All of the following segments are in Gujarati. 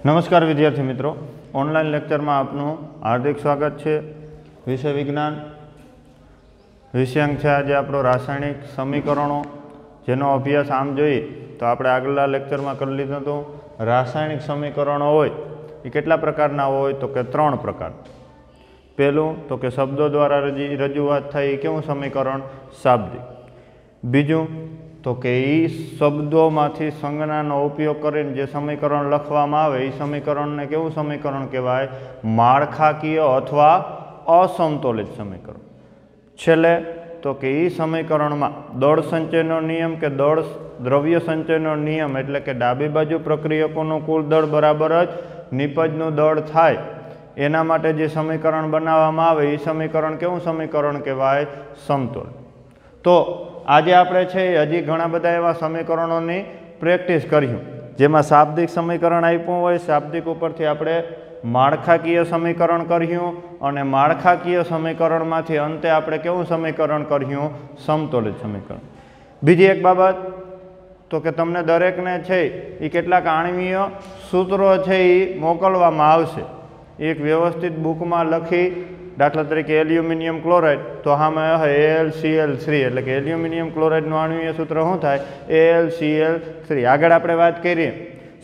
नमस्कार विद्यार्थी मित्रों, ऑनलाइन लेक्चर में आपनु हार्दिक स्वागत है। विषय विज्ञान विषयांक है आज आपणो रासायनिक समीकरणों, जेनो अभ्यास आम जोईए तो आपणे आगला लेक्चर में कर लीधो तो रासायनिक समीकरणों होय ए केटला प्रकारना होय तो के 3 प्रकार। पहलू तो के शब्दों द्वारा रजूआत थाय केवुं समीकरण शाब्दिक। बीजू तो कि शब्दों में संज्ञानो उपयोग करीने जे समीकरण लखवामां आवे ए समीकरण ने केवुं समीकरण कहेवाय? माळखाकीय अथवा असमतोलित समीकरण। छेल्ले तो कि ई समीकरण में दळ संचयनो नियम के दळ द्रव्य संचयनो नियम एटले के डाबी बाजू प्रक्रियकोनुं कुल दळ बराबर ज निपजनुं दळ थाय एना माटे जे समीकरण बनाववामां आवे ए समीकरण केवुं समीकरण कहेवाय? समतोल। तो આજે આપણે છે હજી ઘણા બધા એવા સમીકરણોની પ્રેક્ટિસ કર્યું, જેમાં શાબ્દિક સમીકરણ આપ્યું હોય, શાબ્દિક ઉપરથી આપણે માળખાકીય સમીકરણ કર્યું અને માળખાકીય સમીકરણમાંથી અંતે આપણે કેવું સમીકરણ કર્યું? સમતોલિત સમીકરણ। બીજી એક બાબત તો કે તમને દરેકને છે એ કેટલાક આણ્વીય સૂત્રો છે એ મોકલવામાં આવશે। એક વ્યવસ્થિત બુકમાં લખી, दाखला तरीके एल्युमिनियम क्लोराइड तो हाँ मैं AlCl3 एटले के एल्युमिनियम क्लोराइडनुं आणवीय सूत्र शुं थाय? AlCl3। आगळ आपणे वात करीए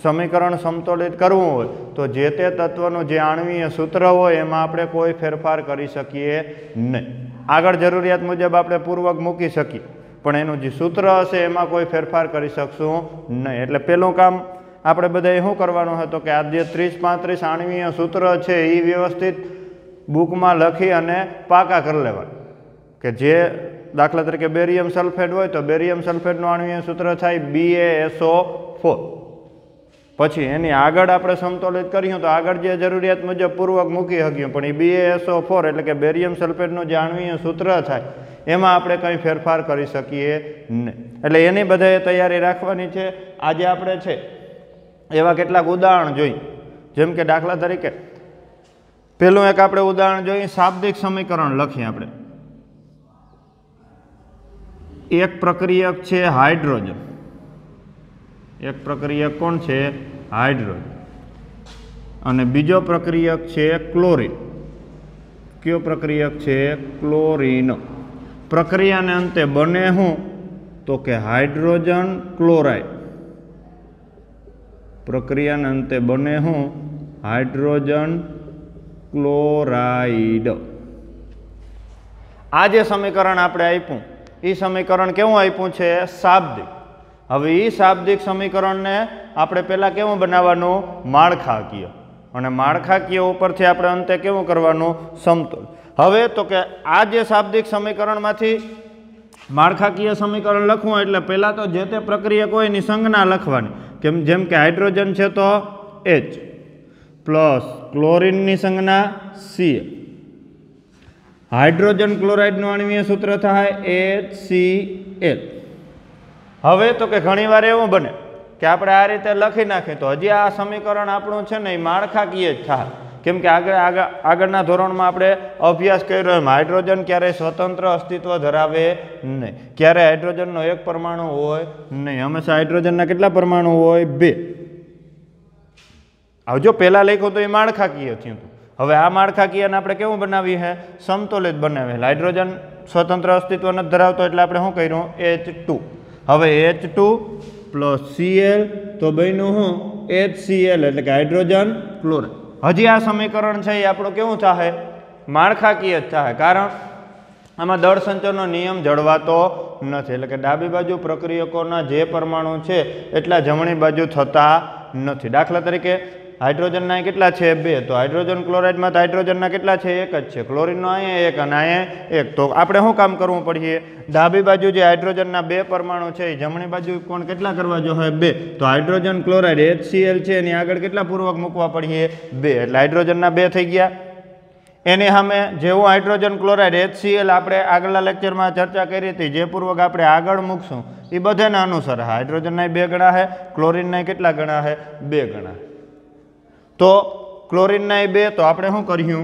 समीकरण समतोलित करवुं होय तो जे ते तत्वनुं जे आणवीय सूत्र होय एमां आपणे कोई फेरफार करी शकीए नहीं। आगळ जरूरियात मुजब आपणे पूर्वक मूकी शकीए पण एनुं जे सूत्र हशे एमां कोई फेरफार करी शकशुं नहीं। एटले पहेलुं काम आपणे बधाए शुं करवानुं हतुं के आ जे 30-35 आणवीय सूत्र छे ए व्यवस्थित बुक में लखी अने पाका कर लेवा के जे दाखला तरीके बेरियम सल्फेट होय तो बेरियम सल्फेटनुं आणवीय सूत्र थाय BaSO4। पछी एनी आगळ आपणे समतोलित कर्युं तो आगळ जे जरूरियात मुजब पूर्वक मूकी शक्युं पण ए BaSO4 एटले के बेरियम सल्फेटनुं जे आणवीय सूत्र थाय एमां आपणे कंई फेरफार करी शकीए नहीं। एटले एनी बधाए तैयारी राखवानी छे। आजे आपणे छे एवा केटलाक उदाहरण जोई, जेम के दाखला तरीके पहलू एक आपणे उदाहरण जोईए। शाब्दिक समीकरण लखीए आपणे। एक प्रक्रियक छे हाइड्रोजन, एक प्रक्रियक कोण छे? हाइड्रोजन। अने बीजो प्रक्रियक छे क्लोरीन। क्यो प्रक्रियक छे? क्लोरीन। प्रक्रियाने अंते बने हुं तो के हाइड्रोजन क्लोराइड। प्रक्रियाने अंते बने हुं हाइड्रोजन क्लोराइड। आ जे समीकरण आपणे आप्युं ए समीकरण केवुं आप्युं छे? शाब्दिक। हवे ई शाब्दिक समीकरण ने आपणे पहेला केवुं बनाववानुं? माळखाकीय। अने माळखाकीय उपरथी आपणे अंते केवुं करवानुं? समतोल। हवे तो के आ जे शाब्दिक समीकरणमांथी माळखाकीय समीकरण लखवुं एटले पहेला तो जे ते प्रक्रियक होय एनी संज्ञा लखवानी। केम जेम के हाइड्रोजन छे तो H प्लस क्लोरीन नी संज्ञा Cl। हाइड्रोजन क्लोराइड नुं आणवीय सूत्र थाय HCl। हवे तो के घणीवार एवुं बने के आपणे आ रीते लखी नाखीए तो हजी आ समीकरण आपणुं छे ने माळखाकीय ज थाय। केम के आगळना धोरणमां आपणे अभ्यास कर्यो एम हाइड्रोजन क्यारेय स्वतंत्र अस्तित्व धरावे नहीं। क्यारे हाइड्रोजननो एक परमाणु होय नहीं, हमेशा हाइड्रोजनना केटला परमाणु होय? 2। अब जो पहला लख्युं तो ये माळखाकीय थयुं हतुं। हवे आ माळखाकीयने आपणे केवुं बनाव्युं है? समतोलित बनावेल। हाइड्रोजन स्वतंत्र अस्तित्व न धरावतो एटले आपणे शुं कर्युं? H2। हवे H2 प्लस Cl तो बन्युं शुं? HCl एटले के हाइड्रोजन क्लोराइड। हजी आ समीकरण छे ए आपणुं केवुं थाय? माळखाकीय थाय, कारण आमां दळ संचयनो नियम जळवातो नथी। एटले के डाबी बाजू प्रक्रियकोना जे परमाणु छे एटला जमणी बाजू थता नथी। दाखला तरीके हाइड्रोजन केटला छे? 2। तो हाइड्रोजन क्लोराइड में हाइड्रोजन केटला छे? 1 ज छे। क्लोरीन अहींया 1 अने अहींया 1। तो आपणे शुं काम करवुं पड़े? डाबी बाजू जे हाइड्रोजन 2 परमाणु छे जमणी बाजू कोण केटला करवा जोईए? 2। तो हाइड्रोजन क्लोराइड HCl छे एनी आगळ केटला पूर्वक मूकवा पड़े? 2। एटले हाइड्रोजन 2 थई गया। एनी सामे जेवुं हाइड्रोजन क्लोराइड HCl आपणे आगळना लेक्चरमां चर्चा करी हती जे पूर्वक आपणे आगळ मूकशुं ए बधाने अनुसार हाइड्रोजन 2 गणा है, क्लोरीन केटला गणा है? 2 गणा। तो क्लोरीन 2 तो आपणे शुं कर्युं?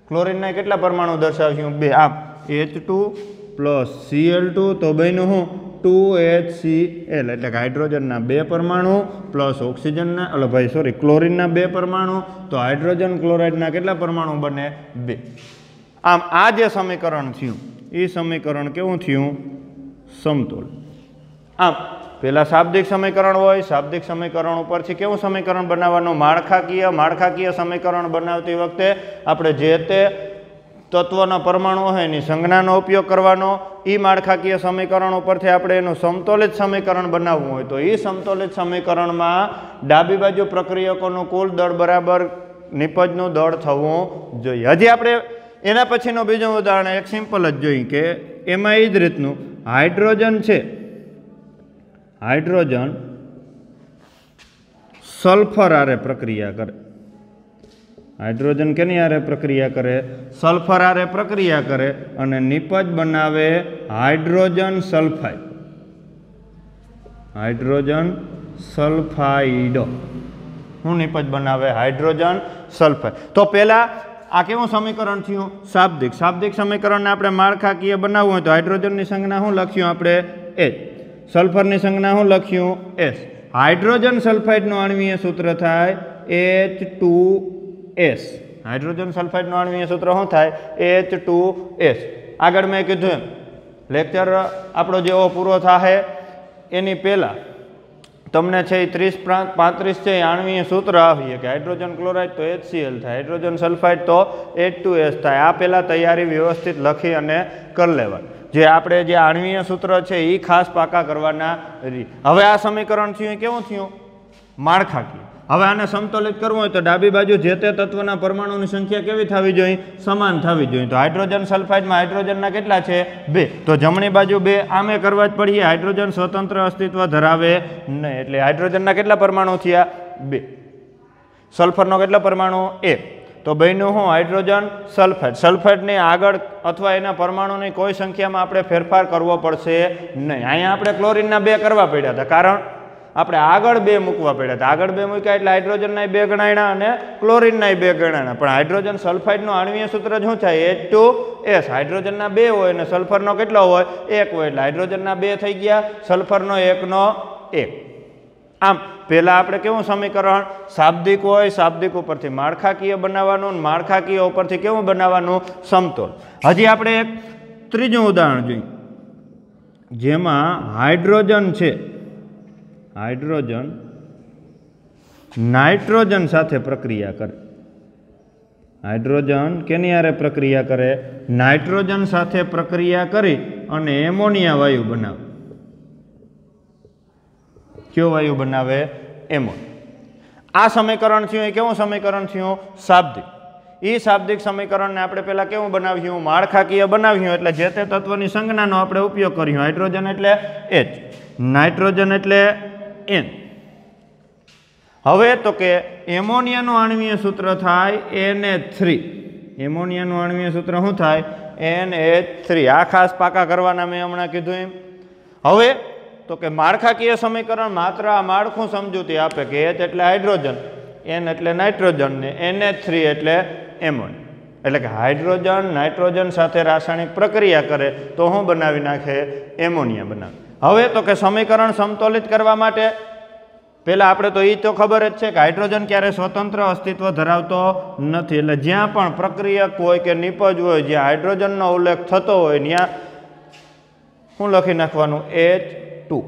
क्लोरीन केटला परमाणु दर्शाव्युं? 2। आम H2 प्लस Cl2 तो बन्युं शुं? 2HCl એટલે કે હાઇડ્રોજનના 2 પરમાણુ પ્લસ ઓક્સિજનના ક્લોરીનના 2 પરમાણુ, તો હાઇડ્રોજન ક્લોરાઇડના કેટલા પરમાણુ બને? 2. આમ આ જે સમીકરણ થયું એ સમીકરણ કેવું થયું? સમતોલ. આમ પેલા શાબ્દિક સમીકરણ હોય, શાબ્દિક સમીકરણ ઉપરથી કેવું સમીકરણ બનાવવાનું? માળખાકીય સમીકરણ બનાવતી વખતે આપણે જે તે તત્વના પરમાણુ હોય એની સંજ્ઞાનો ઉપયોગ કરવાનો. એ માળખાકીય સમીકરણ ઉપરથી આપણે એનું સમતોલિત સમીકરણ બનાવવું હોય તો એ સમતોલિત સમીકરણમાં ડાબી બાજુ પ્રક્રિયકોનું કુલ દળ બરાબર નિપજનું દળ થવું જોઈએ. હજી આપણે એના પછીનું બીજું ઉદાહરણ એક સિમ્પલ જ જોઈએ કે એમાં એ જ રીતનું હાઇડ્રોજન છે, હાઇડ્રોજન સલ્ફર આરે પ્રક્રિયા કરે. હાઇડ્રોજન કેની આરે પ્રક્રિયા કરે? સલ્ફર આરે પ્રક્રિયા કરે અને નિપજ બનાવે હાઇડ્રોજન સલ્ફાઇડ. Hydrogen sulphide. શું નિપજ બનાવે? Hydrogen sulphide. તો પહેલા આ કેવું સમીકરણ થયું? શાબ્દિક. શાબ્દિક સમીકરણને આપણે માળખાકીય બનાવવું હોય તો હાઇડ્રોજનની સંજ્ઞા શું લખ્યું આપણે? H. સલ્ફરની સંજ્ઞા શું લખ્યું? S. હાઇડ્રોજન સલ્ફાઇડનું આણ્વીય સૂત્ર થાય H2S. હાઇડ્રોજન સલ્ફાઇડનું આણ્વીય સૂત્ર શું થાય? H2S. આગળ મેં કીધું એમ લેક્ચર આપણો જેવો પૂરો થાય એની પહેલાં તમને છે એ 30-35 છે આણ્વીય સૂત્ર આવીએ કે હાઇડ્રોજન ક્લોરાઇડ તો HCl થાય, હાઇડ્રોજન સલ્ફાઇડ તો H2S થાય. આ પહેલાં તૈયારી વ્યવસ્થિત લખી અને કરી લેવાની. જે આપણે જે આણ્વીય સૂત્ર છે એ ખાસ પાકા કરવાના રહી. હવે આ સમીકરણ થયું કેવું થયું? માળખાકીય. હવે આને સમતોલિત કરવું હોય તો ડાબી બાજુ જે તે તત્વના પરમાણુની સંખ્યા કેવી થવી જોઈએ? સમાન થવી જોઈએ. તો હાઇડ્રોજન સલ્ફાઇડમાં હાઇડ્રોજનના કેટલા છે? 2. તો જમણી બાજુ 2 આમે કરવા જ પડીએ. હાઇડ્રોજન સ્વતંત્ર અસ્તિત્વ ધરાવે નહીં. એટલે હાઇડ્રોજનના કેટલા પરમાણુ થયા? 2. સલ્ફરનો કેટલા પરમાણુ? 1. તો બેનું શું? Hydrogen sulphide. સલ્ફાઇડની આગળ અથવા એના પરમાણુની કોઈ સંખ્યામાં આપણે ફેરફાર કરવો પડશે નહીં. અહીંયા આપણે ક્લોરીનના 2 કરવા પડ્યા હતા, કારણ આપણે આગળ 2 મૂકવા પડ્યા હતા. આગળ 2 મૂક્યા એટલે હાઇડ્રોજનના 2 ગણાયણા અને ક્લોરીનના 2 ગણાયણા. પણ હાઇડ્રોજન સલ્ફાઇડનું આણ્વીય સૂત્ર શું થાય? H2S. હાઇડ્રોજનના 2 હોય અને સલ્ફરનો કેટલો હોય? 1 હોય. એટલે હાઇડ્રોજનના 2 થઈ ગયા, સલ્ફરનો 1 1. આમ પહેલાં આપણે કેવું સમીકરણ? શાબ્દિક હોય, શાબ્દિક ઉપરથી માળખાકીય બનાવવાનું, માળખાકીય ઉપરથી કેવું બનાવવાનું? સમતોલ. હજી આપણે એક ત્રીજું ઉદાહરણ જોઈએ જેમાં હાઇડ્રોજન છે, હાઇડ્રોજન નાઇટ્રોજન સાથે પ્રક્રિયા કરે. હાઇડ્રોજન કેની હારે પ્રક્રિયા કરે? નાઇટ્રોજન સાથે પ્રક્રિયા કરી અને એમોનિયા વાયુ બનાવે. કયો વાયુ બનાવે? એમોનિયા. આ સમીકરણ થયું એ કેવું સમીકરણ થયું? શાબ્દિક. એ શાબ્દિક સમીકરણને આપણે પહેલાં કેવું બનાવ્યું? માળખાકીય બનાવ્યું. એટલે જે તે તત્વની સંજ્ઞાનો આપણે ઉપયોગ કર્યો. હાઇડ્રોજન એટલે H, નાઇટ્રોજન એટલે N. હવે તો કે એમોનિયાનું આણ્વીય સૂત્ર થાય NH3. એમોનિયાનું આણ્વીય સૂત્ર શું થાય? NH3. આ ખાસ પાકા કરવાના મેં હમણાં કીધું એમ. હવે તો કે માળખાકીય સમીકરણ માત્ર આ માળખું સમજૂતી આપે કે H એટલે હાઇડ્રોજન, N એટલે નાઇટ્રોજન ને NH3 એટલે એમોનિયા. એટલે કે હાઇડ્રોજન નાઇટ્રોજન સાથે રાસાયણિક પ્રક્રિયા કરે તો શું બનાવી નાખે? એમોનિયા બનાવે. હવે તો કે સમીકરણ સમતોલિત કરવા માટે પહેલાં આપણે તો એ તો ખબર જ છે કે હાઇડ્રોજન ક્યારે સ્વતંત્ર અસ્તિત્વ ધરાવતો નથી. એટલે જ્યાં પણ પ્રક્રિયક હોય કે નિપજ હોય, જ્યાં હાઇડ્રોજનનો ઉલ્લેખ થતો હોય ત્યાં શું લખી નાખવાનું? H2.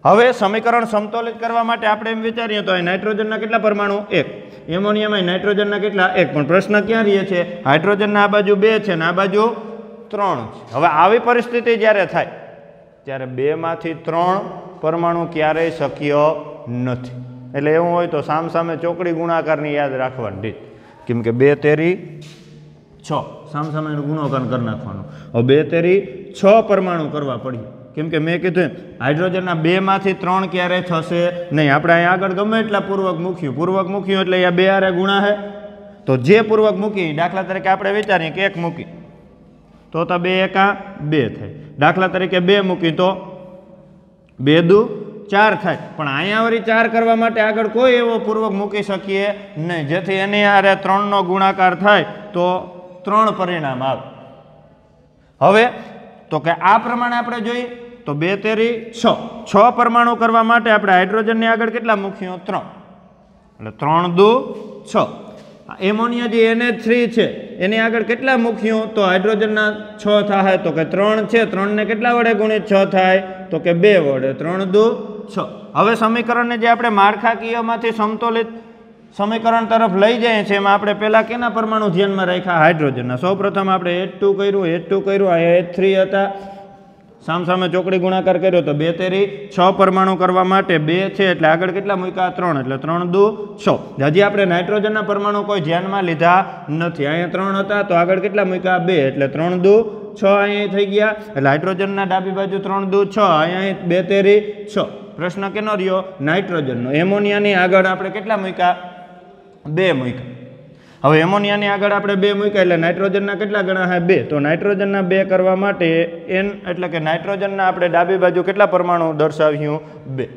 હવે સમીકરણ સમતોલિત કરવા માટે આપણે એમ વિચારીએ તો નાઇટ્રોજનના કેટલા પરમાણુ? 1. એમોનિયામાં નાઇટ્રોજનના કેટલા? 1. પણ પ્રશ્ન ક્યાં રહે છે? હાઇડ્રોજનના આ બાજુ 2 છે ને આ બાજુ 3 છે. હવે આવી પરિસ્થિતિ જ્યારે થાય ત્યારે 2 માંથી 3 પરમાણુ ક્યારેય શક્ય નથી. એટલે એવું હોય તો સામસામે ચોકડી ગુણાકારની યાદ રાખવાની રીત. કેમ કે 2 તેરી 6 સામસામે ગુણાકાર કરી નાખવાનો. હવે 2 તેરી 6 પરમાણુ કરવા પડી. કેમ કે મેં કીધું હાઇડ્રોજનના 2 માંથી 3 ક્યારેય થશે નહીં. આપણે અહીંયા આગળ ગમે એટલા પૂર્વક મૂક્યું એટલે અહીંયા 2 હારે ગુણા છે. તો જે પૂર્વક મૂકી, દાખલા તરીકે આપણે વિચારીએ કે 1 મૂકી તો 2 એકા 2 થાય. દાખલા તરીકે 2 મૂકી તો 2 દુ 4 થાય. પણ અહીંયા વળી 4 કરવા માટે આગળ કોઈ એવો પૂર્વક મૂકી શકીએ નહીં જેથી એની હારે 3નો ગુણાકાર થાય તો 3 પરિણામ આવે. હવે તો કે આ પ્રમાણે આપણે જોઈએ તો 2 તેરી 6. 6 પરમાણુ કરવા માટે આપણે હાઇડ્રોજનની આગળ કેટલા મૂક્યું? 3. એટલે 3 દુ 6. એમોનિયા જે NH3 છે એની આગળ કેટલા મૂક્યું? તો હાઇડ્રોજનના 6 થાય તો કે 3 છે. 3 ને કેટલા વડે ગુણિત 6 થાય? તો કે 2 વડે. 3 દુ 6. હવે સમીકરણને જે આપણે માળખાકીયમાંથી સમતોલિત સમીકરણ તરફ લઈ જઈએ છીએ એમાં આપણે પહેલા કેના પરમાણુ ધ્યાનમાં રાખ્યા? હાઇડ્રોજનના. સૌપ્રથમ આપણે H2 કર્યું, અહીંયા H3 હતા, સામસામે ચોકડી ગુણાકાર કર્યો તો 2 તેરી 6 પરમાણુ કરવા માટે 2 છે એટલે આગળ કેટલા મૂક્યા? 3. એટલે 3 દુ 6. હજી આપણે નાઇટ્રોજનના પરમાણુ કોઈ ધ્યાનમાં લીધા નથી. અહીંયા 3 હતા તો આગળ કેટલા મૂક્યા? 2. એટલે 3 દુ 6 અહીંયા થઈ ગયા. એટલે હાઇડ્રોજનના ડાબી બાજુ 3 દુ 6, અહીંયા 2 તેરી 6. પ્રશ્ન કેનો રહ્યો? નાઇટ્રોજનનો. એમોનિયાની આગળ આપણે કેટલા મૂક્યા? 2 મૂક્યા. હવે એમોનિયાની આગળ આપણે 2 મૂક્યા એટલે નાઇટ્રોજનના કેટલા ગણા છે? 2. તો નાઇટ્રોજનના 2 કરવા માટે N એટલે કે નાઇટ્રોજનના આપણે ડાબી બાજુ કેટલા પરમાણુ દર્શાવ્યું? 2.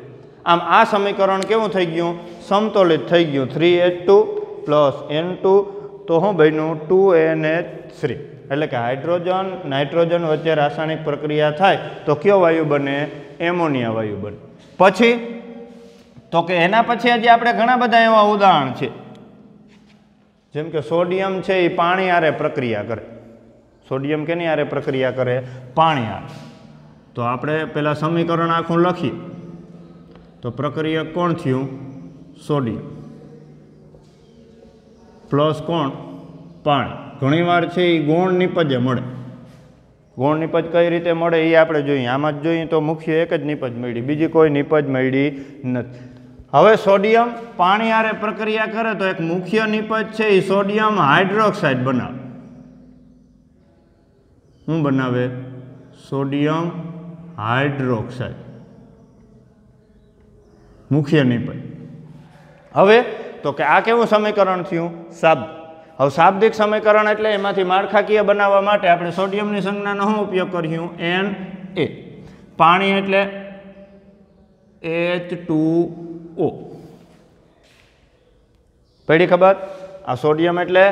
આમ આ સમીકરણ કેવું થઈ ગયું? સમતોલિત થઈ ગયું. 3H2 પ્લસ N2 તો શું બન્યું? 2NH3. એટલે કે હાઇડ્રોજન નાઇટ્રોજન વચ્ચે રાસાયણિક પ્રક્રિયા થાય તો કયો વાયુ બને? એમોનિયા વાયુ બને. પછી તો કે એના પછી હજી આપણે ઘણા બધા એવા ઉદાહરણ છે, જેમ કે સોડિયમ છે એ પાણી હારે પ્રક્રિયા કરે. સોડિયમ કેની હારે પ્રક્રિયા કરે? પાણી હારે. તો આપણે પહેલાં સમીકરણ આખું લખીએ તો પ્રક્રિયક કોણ થયું? સોડિયમ પ્લસ કોણ? પાણી. ઘણીવાર છે એ ગૌણ નિપજે મળે. ગૌણ નિપજ કઈ રીતે મળે એ આપણે જોઈએ. આમાં જ જોઈએ તો મુખ્ય એક જ નિપજ મળી, બીજી કોઈ નિપજ મળી નથી. હવે સોડિયમ પાણી હારે પ્રક્રિયા કરે તો એક મુખ્ય નિપજ છે એ સોડિયમ હાઇડ્રોક્સાઇડ બનાવે. શું બનાવે? સોડિયમ હાઇડ્રોક્સાઇડ મુખ્ય નિપજ. હવે તો કે આ કેવું સમીકરણ થયું? શાબ્દિક. હવે શાબ્દિક સમીકરણ એટલે એમાંથી માળખાકીય બનાવવા માટે આપણે સોડિયમની સંજ્ઞાનો શું ઉપયોગ કર્યું? Na. પાણી એટલે H2O. પડી ખબર? આ સોડિયમ એટલે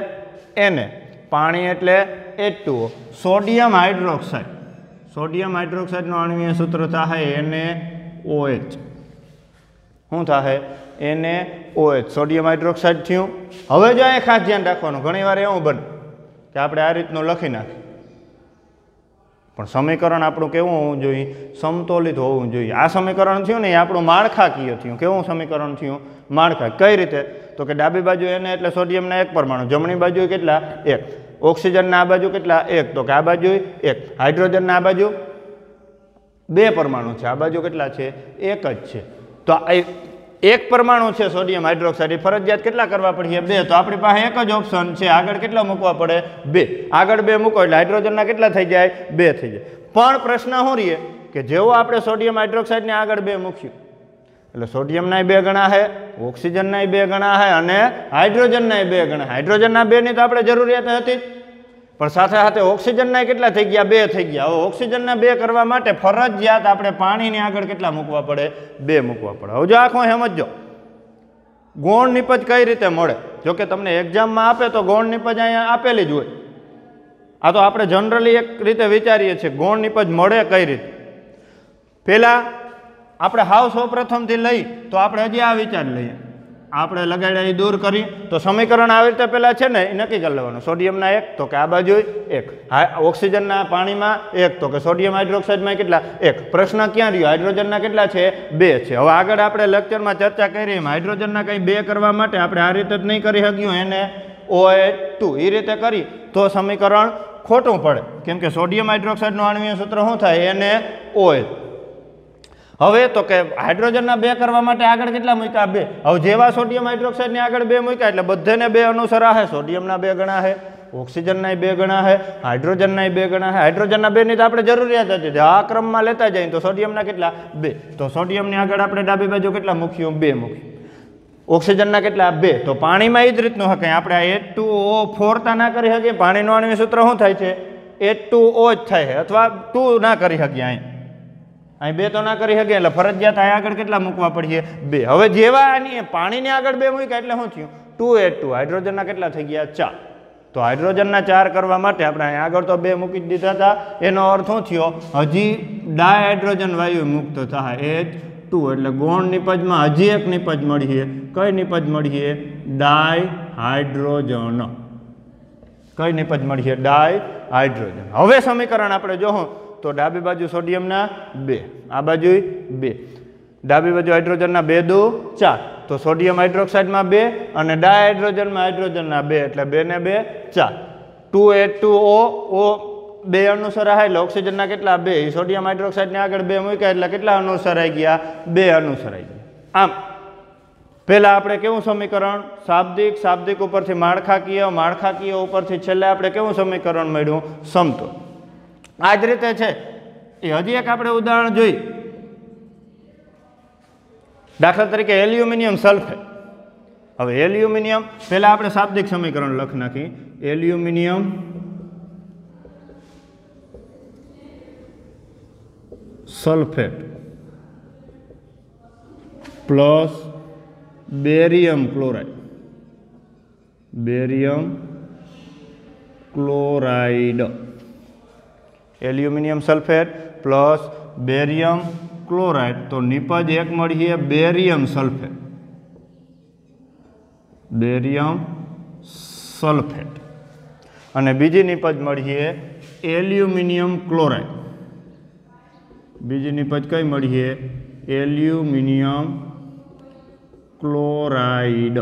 Na, પાણી એટલે H2O. Sodium hydroxide. સોડિયમ હાઇડ્રોક્સાઇડનું આણ્વીય સૂત્ર થાય NaOH. શું થાય? NaOH. સોડિયમ હાઇડ્રોક્સાઇડ થયું. હવે જો અહીંયા ખાસ ધ્યાન રાખવાનું, ઘણીવાર એવું બને કે આપણે આ રીતનું લખી નાખીએ, પણ સમીકરણ આપણું કેવું હોવું જોઈએ? સમતોલિત હોવું જોઈએ. આ સમીકરણ થયું ને એ આપણું માળખાકીય થયું. કેવું સમીકરણ થયું? માળખા. કઈ રીતે? તો કે ડાબી બાજુ એને એટલે સોડિયમના 1 પરમાણુ, જમણી બાજુ કેટલા? 1. ઓક્સિજનના આ બાજુ કેટલા? 1. તો કે આ બાજુ 1. હાઇડ્રોજનના આ બાજુ 2 પરમાણુ છે, આ બાજુ કેટલા છે? 1 જ છે. તો 1 પરમાણુ છે સોડિયમ હાઇડ્રોક્સાઇડ, એ ફરજિયાત કેટલા કરવા પડશે? 2. તો આપણી પાસે એક જ ઓપ્શન છે, આગળ કેટલા મૂકવા પડે? 2. આગળ 2 મૂકો એટલે હાઇડ્રોજનના કેટલા થઈ જાય? 2 થઈ જાય. પણ પ્રશ્ન શું રહીએ કે જેવો આપણે સોડિયમ હાઇડ્રોક્સાઇડને આગળ 2 મૂક્યું એટલે સોડિયમના 2 ગણા છે, ઓક્સિજનના 2 ગણા છે અને હાઇડ્રોજનના 2 ગણા. હાઇડ્રોજનના 2 ની તો આપણે જરૂરિયાત હતી જ, પણ સાથે સાથે ઓક્સિજનના કેટલા થઈ ગયા? 2 થઈ ગયા. હવે ઓક્સિજનના 2 કરવા માટે ફરજિયાત આપણે પાણીની આગળ કેટલા મૂકવા પડે? 2 મૂકવા પડે. હવે જો આખો સમજો ગૌણ નિપજ કઈ રીતે મળે. જો કે તમને એક્ઝામમાં આપે તો ગૌણ નિપજ અહીંયા આપેલી જ હોય. આ તો આપણે જનરલી એક રીતે વિચારીએ છીએ ગૌણ નિપજ મળે કઈ રીતે. પહેલાં આપણે હાવ સૌપ્રથમથી લઈ તો આપણે હજી આ વિચાર લઈએ, આપણે લગાડ્યા એ દૂર કરી તો સમીકરણ આવી રીતે પહેલાં છે ને એ નક્કી કરી લેવાનું. સોડિયમના 1 તો કે આ બાજુ 1, ઓક્સિજનના પાણીમાં 1 તો કે સોડિયમ હાઇડ્રોક્સાઇડમાં કેટલા? 1. પ્રશ્ન ક્યાં રહ્યો? હાઇડ્રોજનના કેટલા છે? 2 છે. હવે આગળ આપણે લેક્ચરમાં ચર્ચા કરી એમ હાઇડ્રોજનના કંઈ 2 કરવા માટે આપણે આ રીતે જ નહીં કરી શક્યું, એને OH2 એ રીતે કરી તો સમીકરણ ખોટું પડે, કેમ કે સોડિયમ હાઇડ્રોક્સાઇડનું આણ્વીય સૂત્ર શું થાય? NaOH. હવે તો કે હાઇડ્રોજનના 2 કરવા માટે આગળ કેટલા મૂક્યા? 2. હવે જેવા સોડિયમ હાઇડ્રોક્સાઇડની આગળ 2 મૂક્યા એટલે બધાને 2 અનુસાર છે. સોડિયમના 2 ગણા છે, ઓક્સિજનના 2 ગણા છે, હાઇડ્રોજનના 2 ગણા છે. હાઇડ્રોજનના 2 ની તો આપણે જરૂરિયાત હતી. આ ક્રમમાં લેતા જઈએ તો સોડિયમના કેટલા? 2. તો સોડિયમની આગળ આપણે ડાબી બાજુ કેટલા મૂક્યું? 2 મૂક્યું. ઓક્સિજનના કેટલા? 2. તો પાણીમાં એ જ રીતનું હકે આપણે H2O4 તા ના કરી શકીએ. પાણીનું આણ્વીય સૂત્ર શું થાય છે? H2O જ થાય છે, અથવા 2 ના કરી શકીએ. અહીં 2 તો ના કરી શકે એટલે ફરજિયાત અહીં આગળ કેટલા મૂકવા પડશે? 2. હવે જેવા પાણીની આગળ 2 મૂક્યા એટલે શું થયું? 2H2. હાઇડ્રોજનના કેટલા થઈ ગયા? 4. તો હાઇડ્રોજનના 4 કરવા માટે આપણે અહીં આગળ તો 2 મૂકી દીધા હતા. એનો અર્થ શું થયો? હજી ડાયહાઇડ્રોજન વાયુ મુક્ત થાય H2 એટલે ગૌણ નિપજમાં હજી એક નિપજ મળી છે. કઈ નિપજ મળી છે? ડાયહાઇડ્રોજન. કઈ નિપજ મળી છે? ડાયહાઇડ્રોજન. હવે સમીકરણ આપણે જોશું તો ડાબી બાજુ સોડિયમના 2, આ બાજુ 2, ડાબી બાજુ હાઇડ્રોજનના 2 દુ 4, તો સોડિયમ હાઇડ્રોક્સાઇડમાં 2 અને ડાયહાઇડ્રોજનમાં હાઇડ્રોજનના 2 એટલે 2 ને 2 4. 2H2O, O 2 અનુસરાય એટલે ઓક્સિજનના કેટલા? 2. સોડિયમ હાઇડ્રોક્સાઇડને આગળ 2 મૂક્યા એટલે કેટલા અનુસરાઈ ગયા? 2 અનુસરાઈ ગયા. આમ પહેલા આપણે કેવું સમીકરણ? શાબ્દિક, શાબ્દિક ઉપરથી માળખાકીય, માળખાકીય ઉપરથી છેલ્લે આપણે કેવું સમીકરણ મળ્યું? સમતોલ. આ જ રીતે છે એ હજી એક આપણે ઉદાહરણ જોઈ. દાખલા તરીકે એલ્યુમિનિયમ સલ્ફેટ. હવે એલ્યુમિનિયમ પહેલા આપણે શાબ્દિક સમીકરણ લખી નાખી. Aluminium sulphate plus barium chloride. Barium chloride. Aluminium sulphate plus barium chloride, તો નિપજ એક મળી છે બેરિયમ સલ્ફેટ. Barium sulphate. અને બીજી નિપજ મળી છે એલ્યુમિનિયમ ક્લોરાઇડ. બીજી નિપજ કઈ મળી છે? Aluminium chloride.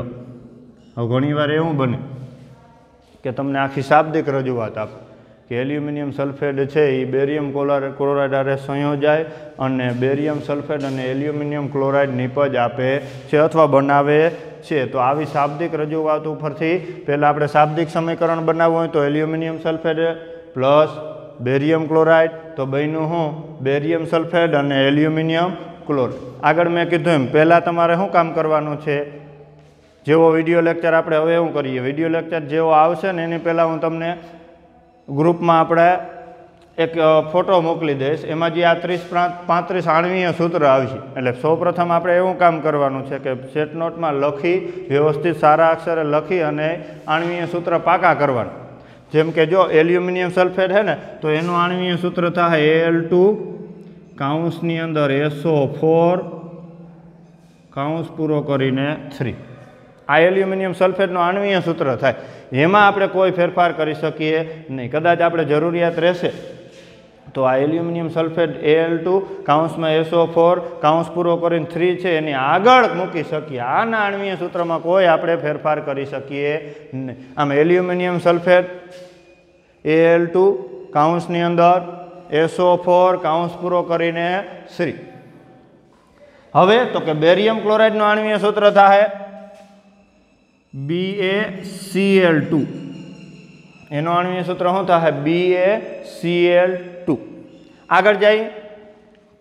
હવે ઘણી વાર એવું બને કે તમને આખી શાબ્દિક રજૂઆત આપે કે એલ્યુમિનિયમ સલ્ફેટ છે એ બેરિયમ ક્લોરાઇડ આરે સંયોજાય અને બેરિયમ સલ્ફેટ અને એલ્યુમિનિયમ ક્લોરાઇડ નિપજ આપે છે અથવા બનાવે છે. તો આવી શાબ્દિક રજૂઆત ઉપરથી પહેલાં આપણે શાબ્દિક સમીકરણ બનાવવું હોય તો aluminium sulphate plus barium chloride, તો બન્યું શું? બેરિયમ સલ્ફેટ અને એલ્યુમિનિયમ ક્લોરાઇડ. આગળ મેં કીધું એમ પહેલાં તમારે શું કામ કરવાનું છે? જેવો વિડીયો લેક્ચર આપણે હવે શું કરીએ? વિડીયો લેક્ચર જેવો આવશે ને એની પહેલાં હું તમને ગ્રુપમાં આપણે એક ફોટો મોકલી દઈશ. એમાં જે આ 30-35 આણ્વીય સૂત્ર આવશે. એટલે સૌપ્રથમ આપણે એવું કામ કરવાનું છે કે સેટ નોટમાં લખી, વ્યવસ્થિત સારા અક્ષરે લખી અને આણ્વીય સૂત્ર પાકા કરવાના. જેમ કે જો એલ્યુમિનિયમ સલ્ફેટ છે ને તો એનું આણ્વીય સૂત્ર થાય Al2 કાઉન્સની અંદર SO4 કાઉન્સ પૂરો કરીને 3. આ એલ્યુમિનિયમ સલ્ફેટનું આણ્વીય સૂત્ર થાય. એમાં આપણે કોઈ ફેરફાર કરી શકીએ નહીં. કદાચ આપણે જરૂરિયાત રહેશે તો આ એલ્યુમિનિયમ સલ્ફેટ Al2 કાઉન્સમાં SO4 કાઉન્સ પૂરો કરીને 3 છે એની આગળ મૂકી શકીએ. આના આણ્વીય સૂત્રમાં કોઈ આપણે ફેરફાર કરી શકીએ નહીં. આમ એલ્યુમિનિયમ સલ્ફેટ Al2 કાઉન્સની અંદર SO4 કાઉન્સ પૂરો કરીને 3. હવે તો કે બેરિયમ ક્લોરાઇડનું આણ્વીય સૂત્ર થાય BaCl2. એનું આણ્વીય સૂત્ર શું થાય? BaCl2. આગળ જઈએ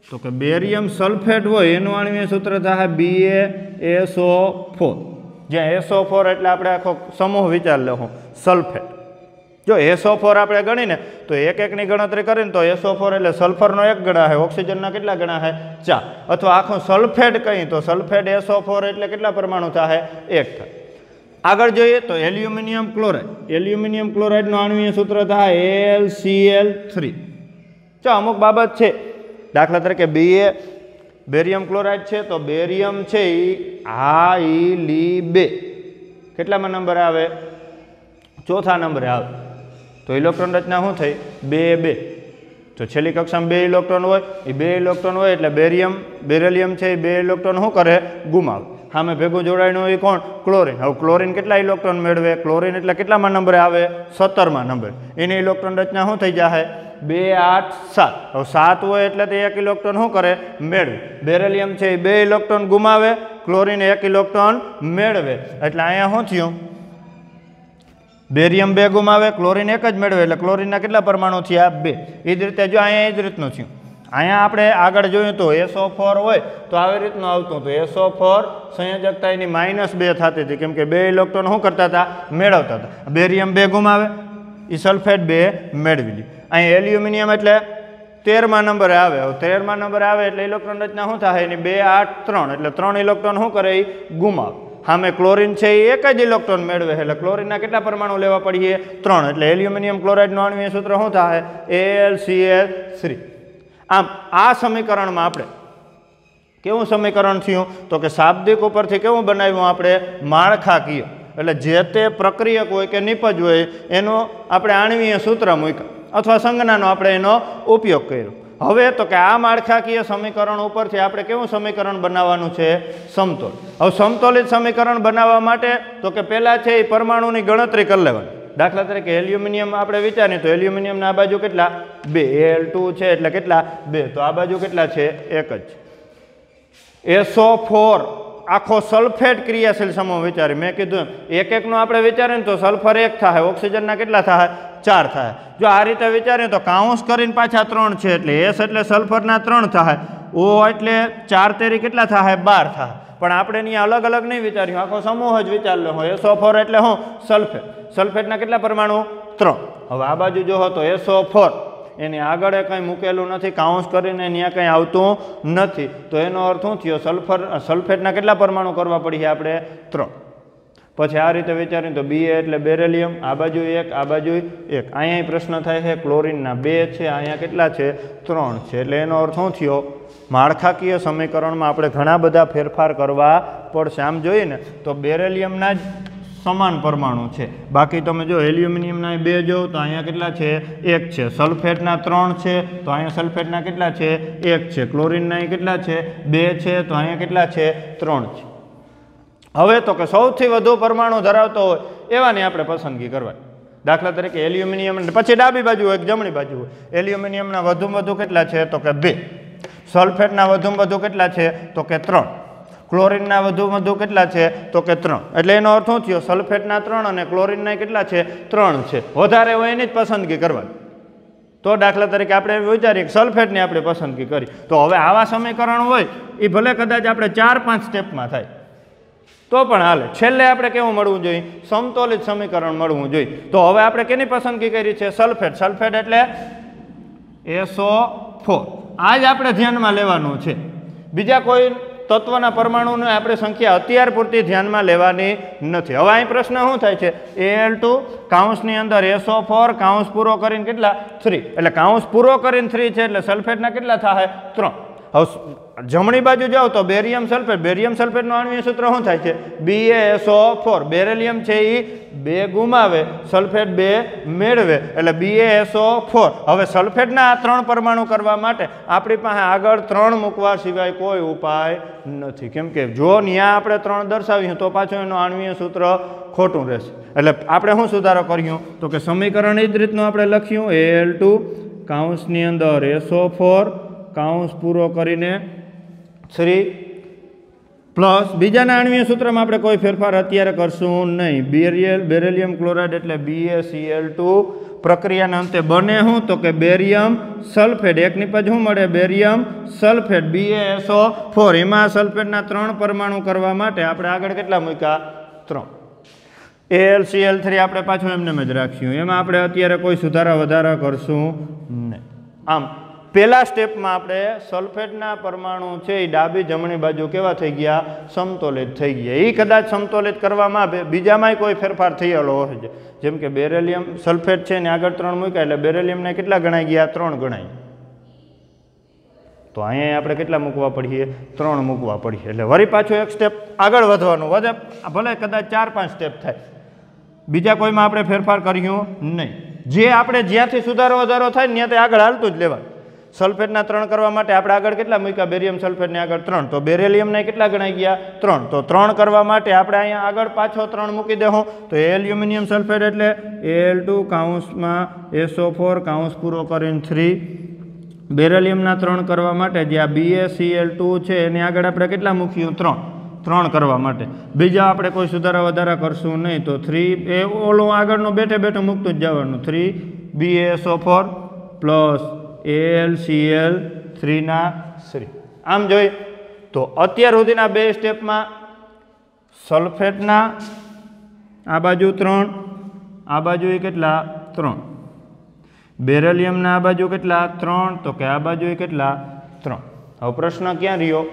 તો કે બેરિયમ સલ્ફેટ હોય એનું આણ્વીય સૂત્ર થાય BaSO4. જ્યાં SO4 એટલે આપણે આખો સમૂહ વિચાર લેવું. સલ્ફેટ જો SO4 આપણે ગણીને તો એક એકની ગણતરી કરીને તો SO4 એટલે સલ્ફરનો એક ગણા છે, ઓક્સિજનના કેટલા ગણા છે? 4. અથવા આખું સલ્ફેટ કહી તો સલ્ફેટ SO4 એટલે કેટલા પરમાણુ થાય? 1 થાય. આગળ જોઈએ તો એલ્યુમિનિયમ ક્લોરાઇડ. એલ્યુમિનિયમ ક્લોરાઇડનું આણ્વીય સૂત્ર થાય AlCl3. જો અમુક બાબત છે, દાખલા તરીકે બેરિયમ ક્લોરાઇડ છે તો બેરિયમ છે એ Li2 કેટલામાં નંબરે આવે? ચોથા નંબરે આવે. તો ઇલેક્ટ્રોન રચના શું થઈ? 2 તો છેલ્લી કક્ષામાં 2 ઇલેક્ટ્રોન હોય, એ 2 ઇલેક્ટ્રોન હોય એટલે બેરિલિયમ છે એ 2 ઇલેક્ટ્રોન શું કરે? ગુમાવે. સામે ભેગું જોડાયેલું હોય કોણ? ક્લોરીન. હવે ક્લોરીન કેટલા ઇલેક્ટ્રોન મેળવે? ક્લોરીન એટલે કેટલામાં નંબરે આવે? 17માં નંબરે. એની ઇલેક્ટ્રોન રચના શું થઈ જાય? 2, 8, 7. હવે 7 હોય એટલે તે 1 ઇલેક્ટ્રોન શું કરે? મેળવે. બેરિલિયમ છે એ 2 ઇલેક્ટ્રોન ગુમાવે, ક્લોરીન 1 ઇલેક્ટ્રોન મેળવે. એટલે અહીંયા શું થયું? બેરિયમ 2 ગુમાવે, ક્લોરીન 1 જ મેળવે એટલે ક્લોરીનના કેટલા પરમાણુ થયા? 2. એ જ રીતે જો અહીંયા એ જ રીતનું થયું. અહીંયા આપણે આગળ જોયું તો SO4 હોય તો આવી રીતનું આવતું. તો SO4 સંયોજકતા એની -2 થતી હતી કેમ કે 2 ઇલેક્ટ્રોન શું કરતા હતા? મેળવતા હતા. બેરિયમ 2 ગુમાવે, એ સલ્ફેટ 2 મેળવી લે. અહીં એલ્યુમિનિયમ એટલે 13માં નંબરે આવે. હવે 13માં નંબરે આવે એટલે ઇલેક્ટ્રોન રચના શું થાય? એની 2, 8, 3 એટલે 3 ઇલેક્ટ્રોન શું કરે? એ ગુમાવે. સામે ક્લોરીન છે એ 1 જ ઇલેક્ટ્રોન મેળવે એટલે ક્લોરીનના કેટલા પરમાણુ લેવા પડીએ? 3. એટલે એલ્યુમિનિયમ ક્લોરાઇડનું આણ્વીય સૂત્ર શું થાય? AlCl3. આમ આ સમીકરણમાં આપણે કેવું સમીકરણ થયું તો કે શાબ્દિક ઉપરથી કેવું બનાવ્યું આપણે માળખાકીય, એટલે જે તે પ્રક્રિયક હોય કે નિપજ હોય એનો આપણે આણ્વીય સૂત્ર મૂક્યા અથવા સંજ્ઞાનો આપણે એનો ઉપયોગ કર્યો. હવે તો કે આ માળખાકીય સમીકરણ ઉપરથી આપણે કેવું સમીકરણ બનાવવાનું છે? સમતોલ. હવે સમતોલિત સમીકરણ બનાવવા માટે તો કે પહેલાં છે એ પરમાણુની ગણતરી કરી લેવાની. દાખલા તરીકે એલ્યુમિનિયમ આપણે વિચારીએ તો એલ્યુમિનિયમના આ બાજુ કેટલા? 2. Al2 છે એટલે કેટલા? 2. તો આ બાજુ કેટલા છે? 1 જ. SO4 આખો સલ્ફેટ ક્રિયાશીલ સમૂહ વિચારી, મેં કીધું એક એકનો આપણે વિચારીએ તો સલ્ફર 1 થાય, ઓક્સિજનના કેટલા થાય? 4 થાય. જો આ રીતે વિચારીએ તો કાઉન્સ કરીને પાછા 3 છે એટલે S એટલે સલ્ફરના 3 થાય, O એટલે 4 તેરી કેટલા થાય? 12 થાય. પણ આપણે અહીંયા અલગ અલગ નહીં વિચાર્યું, આખો સમૂહ જ વિચાર લો. SO4 એટલે શું? સલ્ફેટ. સલ્ફેટના કેટલા પરમાણુ? 3. હવે આ બાજુ જો તો SO4 એની આગળ કંઈ મૂકેલું નથી, કાઉન્સ કરીને ત્યાં કંઈ આવતું નથી, તો એનો અર્થ શું થયો? સલ્ફેટના કેટલા પરમાણુ કરવા પડીએ આપણે? 3. પછી આ રીતે વિચારીએ તો Ba એટલે બેરેલિયમ, આ બાજુ 1, આ બાજુ 1. અહીંયા પ્રશ્ન થાય છે ક્લોરિનના 2 છે, અહીંયા કેટલા છે? 3 છે. એટલે એનો અર્થ શું થયો? માળખાકીય સમીકરણમાં આપણે ઘણા બધા ફેરફાર કરવા પડશે. આમ જોઈએ ને તો બેરેલિયમના જ સમાન પરમાણુ છે, બાકી તમે જો એલ્યુમિનિયમના 2 જો તો અહીંયા કેટલા છે? 1 છે. સલ્ફેટના 3 છે તો અહીંયા સલ્ફેટના કેટલા છે? 1 છે. ક્લોરિનના કેટલા છે? 2 છે તો અહીંયા કેટલા છે? 3 છે. હવે તો કે સૌથી વધુ પરમાણુ ધરાવતો હોય એવાની આપણે પસંદગી કરવાની. દાખલા તરીકે એલ્યુમિનિયમ, પછી ડાબી બાજુ હોય જમણી બાજુ હોય. એલ્યુમિનિયમના વધુમાં વધુ કેટલા છે? તો કે 2. સલ્ફેટના વધુમાં વધુ કેટલા છે? તો કે 3. ક્લોરિનના વધુમાં વધુ કેટલા છે? તો કે 3. એટલે એનો અર્થ શું થયો? સલ્ફેટના 3 અને ક્લોરિનના કેટલા છે? 3 છે. વધારે હોય એની જ પસંદગી કરવાની. તો દાખલા તરીકે આપણે વિચારીએ કે સલ્ફેટની આપણે પસંદગી કરી, તો હવે આવા સમીકરણ હોય એ ભલે કદાચ આપણે 4-5 સ્ટેપમાં થાય તો પણ હાલે. છેલ્લે આપણે કેવું મળવું જોઈએ? સમતોલિત સમીકરણ મળવું જોઈએ. તો હવે આપણે કેની પસંદગી કરી છે? સલ્ફેટ. સલ્ફેટ એટલે SO4. આ જ આપણે ધ્યાનમાં લેવાનું છે. બીજા કોઈ તત્વના પરમાણુની આપણે સંખ્યા અત્યાર પૂરતી ધ્યાનમાં લેવાની નથી. હવે અહીં પ્રશ્ન શું થાય છે? Al2 કાઉન્સની અંદર SO4 કાઉન્સ પૂરો કરીને કેટલા? 3. એટલે કાઉન્સ પૂરો કરીને 3 છે એટલે સલ્ફેટના કેટલા થાય? 3. હવે જમણી બાજુ જાઓ તો બેરિયમ સલ્ફેટ. બેરિયમ સલ્ફેટનું આણ્વીય સૂત્ર શું થાય છે? BaSO4. બેરેલિયમ છે એ 2 ગુમાવે, સલ્ફેટ 2 મેળવે એટલે BaSO4. હવે સલ્ફેટના આ 3 પરમાણુ કરવા માટે આપણી પાસે આગળ 3 મૂકવા સિવાય કોઈ ઉપાય નથી, કેમ કે જો ત્યાં આપણે 3 દર્શાવીશું તો પાછું એનું આણ્વીય સૂત્ર ખોટું રહેશે. એટલે આપણે શું સુધારો કર્યું તો કે સમીકરણ એ જ રીતનું આપણે લખ્યું Al2 કાઉન્સની અંદર SO4 કાઉન્સ પૂરો કરીને 3 પ્લસ બીજાના આણ્વીય સૂત્રમાં આપણે કોઈ ફેરફાર અત્યારે કરશું નહીં. બેરેલિયમ ક્લોરાઇડ એટલે BaCl2 પ્રક્રિયાના અંતે બને શું તો કે બેરિયમ સલ્ફેટ. એક નિપજ શું મળે? Barium sulphate BaSO4. એમાં સલ્ફેટના 3 પરમાણુ કરવા માટે આપણે આગળ કેટલા મૂક્યા? 3. AlCl3 આપણે પાછું એમને જ રાખ્યું. એમાં આપણે અત્યારે કોઈ સુધારા વધારા કરશું નહીં. આમ પહેલા સ્ટેપમાં આપણે સલ્ફેટના પરમાણુ છે એ ડાબી જમણી બાજુ કેવા થઈ ગયા? સમતોલિત થઈ ગયા. એ કદાચ સમતોલિત કરવામાં બીજામાંય કોઈ ફેરફાર થયેલો હોય, જેમ કે બેરેલિયમ સલ્ફેટ છે ને આગળ 3 મૂક્યા એટલે બેરેલિયમને કેટલા ગણાઈ ગયા? 3 ગણાય. તો અહીંયા આપણે કેટલા મૂકવા પડીએ? 3 મૂકવા પડીએ. એટલે વળી પાછું એક સ્ટેપ આગળ વધવાનું. ભલે કદાચ 4-5 સ્ટેપ થાય, બીજા કોઈમાં આપણે ફેરફાર કર્યું નહીં. જે આપણે જ્યાંથી સુધારો વધારો થાય ને ત્યાંથી આગળ હાલતું જ લેવાનું. સલ્ફેટના 3 કરવા માટે આપણે આગળ કેટલા મૂક્યા? બેરિયમ સલ્ફેટને આગળ 3. તો બેરેલિયમને કેટલા ગણાઈ ગયા? 3. તો 3 કરવા માટે આપણે અહીંયા આગળ પાછો 3 મૂકી દેવું. તો એલ્યુમિનિયમ સલ્ફેટ એટલે Al2 કાઉન્સમાં SO4 કાઉન્સ પૂરો કરીને 3. બેરેલિયમના 3 કરવા માટે જે આ BaCl2 છે એની આગળ આપણે કેટલા મૂક્યું? 3 કરવા માટે. બીજા આપણે કોઈ સુધારા વધારા કરશું નહીં. તો 3 એ ઓલું આગળનું બેઠે બેઠું મૂકતું જ જવાનું. 3 BaSO4 પ્લસ AlCl3 ના 3. આમ જોઈએ તો અત્યાર સુધીના 2 સ્ટેપમાં સલ્ફેટના આ બાજુ 3, આ બાજુ કેટલા? 3. બેરેલિયમના આ બાજુ કેટલા? 3. તો કે આ બાજુ કેટલા? 3. હવે પ્રશ્ન ક્યાં રહ્યો?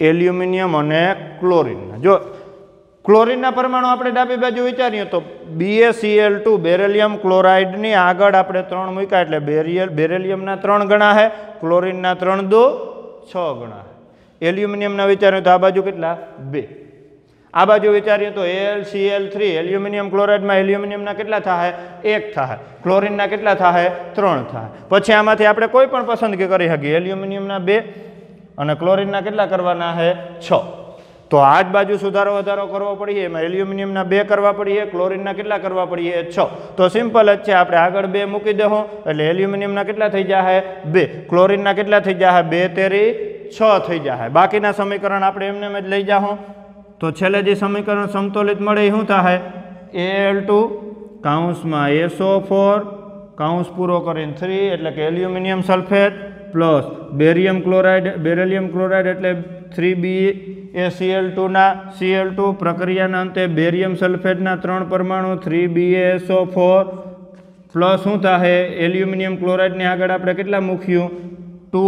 એલ્યુમિનિયમ અને ક્લોરિનના. જો ક્લોરીનના પરમાણુ આપણે ડાબી બાજુ વિચારીએ તો BaCl2 બેરિલિયમ ક્લોરાઇડની આગળ આપણે 3 મૂક્યા એટલે બેરિલિયમના 3 ગણા છે, ક્લોરીનના 3 દો 6 ગણા છે. એલ્યુમિનિયમના વિચારીએ તો આ બાજુ કેટલા 2, આ બાજુ વિચારીએ તો AlCl3 એલ્યુમિનિયમ ક્લોરાઇડમાં એલ્યુમિનિયમના કેટલા થાય 1 થાય, ક્લોરીનના કેટલા થાય 3 થાય. પછી આમાંથી આપણે કોઈ પણ પસંદગી કરી શકીએ. એલ્યુમિનિયમના 2 અને ક્લોરીનના કેટલા કરવાના છે 6. તો આ જ બાજુ સુધારો વધારો કરવો પડીએ, એમાં એલ્યુમિનિયમના 2 કરવા પડીએ, ક્લોરીનના કેટલા કરવા પડીએ 6. તો સિમ્પલ જ છે, આપણે આગળ 2 મૂકી દેવું એટલે એલ્યુમિનિયમના કેટલા થઈ જાય 2, ક્લોરીનના કેટલા થઈ જાય 2 તેરી 6 થઈ જાય. બાકીના સમીકરણ આપણે એમને જ લઈ જાઉં તો છેલ્લે જે સમીકરણ સમતોલિત મળે એ શું થાય Al2 કૌંસમાં SO4 કૌંસ પૂરો કરીને 3 એટલે કે aluminium sulphate plus barium chloride એટલે 3BaCl2 ના Cl2 પ્રક્રિયાના અંતે બેરિયમ સલ્ફેટના 3 પરમાણુ 3BaSO4 પ્લસ શું થાય એલ્યુમિનિયમ ક્લોરાઇડની આગળ આપણે કેટલા મૂક્યું 2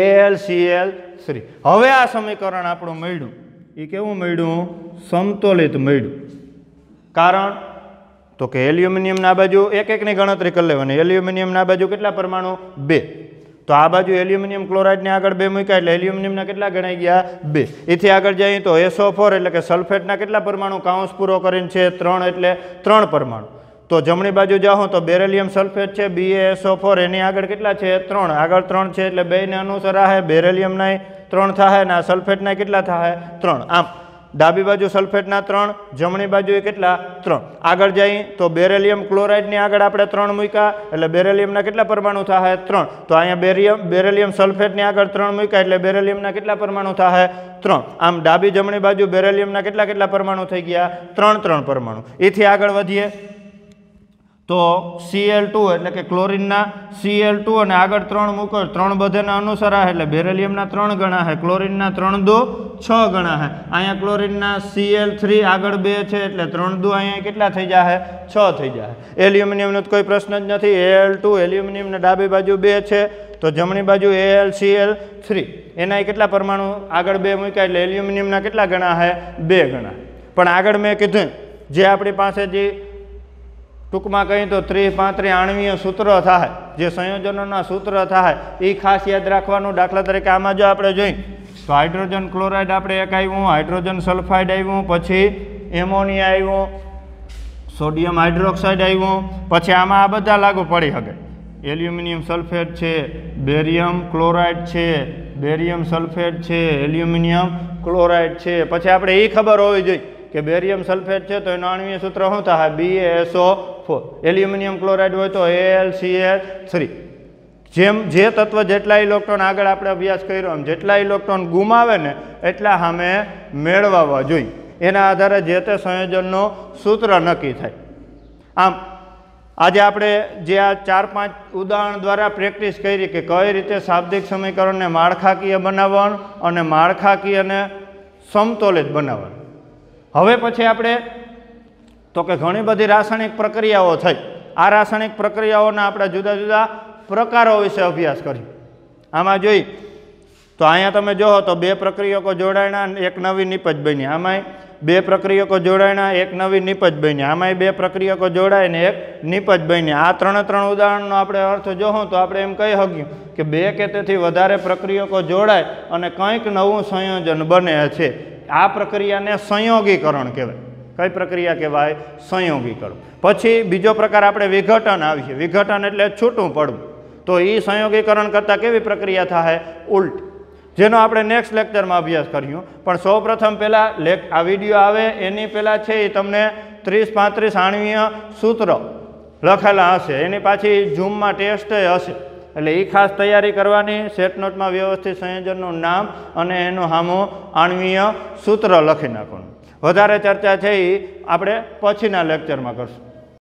AlCl3. હવે આ સમીકરણ આપણું મળ્યું એ કેવું મળ્યું સમતોલિત મળ્યું. કારણ તો કે એલ્યુમિનિયમના બાજુ એક એકની ગણતરી કરી લેવાની. એલ્યુમિનિયમના બાજુ કેટલા પરમાણુ 2, તો આ બાજુ એલ્યુમિનિયમ ક્લોરાઇડની આગળ 2 મૂક્યા એટલે એલ્યુમિનિયમના કેટલા ગણાઈ ગયા 2. એથી આગળ જઈએ તો SO4 એટલે કે સલ્ફેટના કેટલા પરમાણુ કૌંસ પૂરો કરીને છે 3 એટલે 3 પરમાણુ. તો જમણી બાજુ જાઓ તો બેરિલિયમ સલ્ફેટ છે BaSO4 એની આગળ કેટલા છે 3, આગળ 3 છે એટલે બેયને અનુસર આ બેરિલિયમના 3 થાય ને આ સલ્ફેટના કેટલા થાય 3. આમ ડાબી બાજુ સલ્ફેટના 3, જમણી બાજુ કેટલા 3. આગળ જઈએ તો બેરિલિયમ ક્લોરાઇડની આગળ આપણે 3 મૂક્યા એટલે બેરિલિયમના કેટલા પરમાણુ થાય 3. તો અહીંયા બેરિલિયમ સલ્ફેટની આગળ 3 મૂક્યા એટલે બેરિલિયમના કેટલા પરમાણુ થાય 3. આમ ડાબી જમણી બાજુ બેરિલિયમના કેટલા પરમાણુ થઈ ગયા 3 પરમાણુ. એથી આગળ વધીએ તો Cl2 એટલે કે ક્લોરીનના Cl2 અને આગળ 3 મૂકો 3 બધેના અનુસાર એટલે બેરિલિયમના 3 ગણા છે, ક્લોરીનના 3 દો 6 ગણા છે. અહીંયા ક્લોરીનના Cl3 આગળ 2 છે એટલે 3 દો અહીંયા કેટલા થઈ જાય 6 થઈ જાય. એલ્યુમિનિયમનો કોઈ પ્રશ્ન જ નથી. Al2 એલ્યુમિનિયમના ડાબી બાજુ 2 છે તો જમણી બાજુ AlCl3 એના કેટલા પરમાણુ આગળ 2 મૂક્યા એટલે એલ્યુમિનિયમના કેટલા ગણા છે 2 ગણા. પણ આગળ મેં કીધું જે આપણી પાસે જે ટૂંકમાં કહીએ તો 30-35 આણ્વીય સૂત્ર થાય, જે સંયોજનોના સૂત્ર થાય એ ખાસ યાદ રાખવાનું. દાખલા તરીકે આમાં જો આપણે જોઈએ તો હાઇડ્રોજન ક્લોરાઇડ આપણે એક આવ્યું, હાઇડ્રોજન સલ્ફાઇડ આવ્યું, પછી એમોનિયા આવ્યું, સોડિયમ હાઇડ્રોક્સાઇડ આવ્યું, પછી આમાં આ બધા લાગુ પડી શકે. એલ્યુમિનિયમ સલ્ફેટ છે, બેરિયમ ક્લોરાઇડ છે, બેરિયમ સલ્ફેટ છે, એલ્યુમિનિયમ ક્લોરાઇડ છે. પછી આપણે એ ખબર હોવી જોઈએ કે બેરિયમ સલ્ફેટ છે તો એનું આણ્વીય સૂત્ર શું થાય BaSO4, એલ્યુમિનિયમ ક્લોરાઇડ હોય તો AlCl3. જે તત્વ જેટલા ઇલેક્ટ્રોન આગળ આપણે અભ્યાસ કર્યો એમ જેટલા ઇલેક્ટ્રોન ગુમાવે ને એટલા સામે મેળવવા જોઈએ. એના આધારે જે તે સંયોજનનો સૂત્ર નક્કી થાય. આમ આજે આપણે જે આ 4-5 ઉદાહરણ દ્વારા પ્રેક્ટિસ કરી કે કઈ રીતે શાબ્દિક સમીકરણને માળખાકીય બનાવવાનું અને માળખાકીયને સમતોલિત બનાવવાનું. હવે પછી આપણે તો કે ઘણી બધી રાસાયણિક પ્રક્રિયાઓ થઈ. આ રાસાયણિક પ્રક્રિયાઓના આપણે જુદા જુદા પ્રકારો વિશે અભ્યાસ કર્યો. આમાં જોઈ તો અહીંયા તમે જોવો તો 2 પ્રક્રિયકો જોડાણા, એક નવી નિપજ બની. આમાંય 2 પ્રક્રિયકો જોડાણા, એક નવી નિપજ બની. આમાંય 2 પ્રક્રિયકો જોડાઈને એક નિપજ બની. આ 3 ઉદાહરણનો આપણે અર્થ જોવો તો આપણે એમ કહી શકીએ કે 2 કે તેથી વધારે પ્રક્રિયકો જોડાય અને કંઈક નવું સંયોજન બને છે. આ પ્રક્રિયાને સંયોગીકરણ કહેવાય. કઈ પ્રક્રિયા કહેવાય સંયોગીકરણ. પછી બીજો પ્રકાર આપણે વિઘટન આવીએ. વિઘટન એટલે છૂટું પડવું. તો એ સંયોગીકરણ કરતાં કેવી પ્રક્રિયા થાય ઉલટ, જેનો આપણે નેક્સ્ટ લેક્ચરમાં અભ્યાસ કર્યો. પણ સૌપ્રથમ પહેલાં આ વિડીયો આવે એની પહેલાં છે એ તમને 30-35 આણ્વીય સૂત્ર લખેલા હશે, એની પાછી ઝૂમમાં ટેસ્ટ હશે. એટલે એ ખાસ તૈયારી કરવાની. સેટ નોટમાં વ્યવસ્થિત સંયોજનનું નામ અને એનું સામું આણ્વીય સૂત્ર લખી નાખવાનું. વધારે ચર્ચા છે એ આપણે પછીના લેક્ચરમાં કરશું.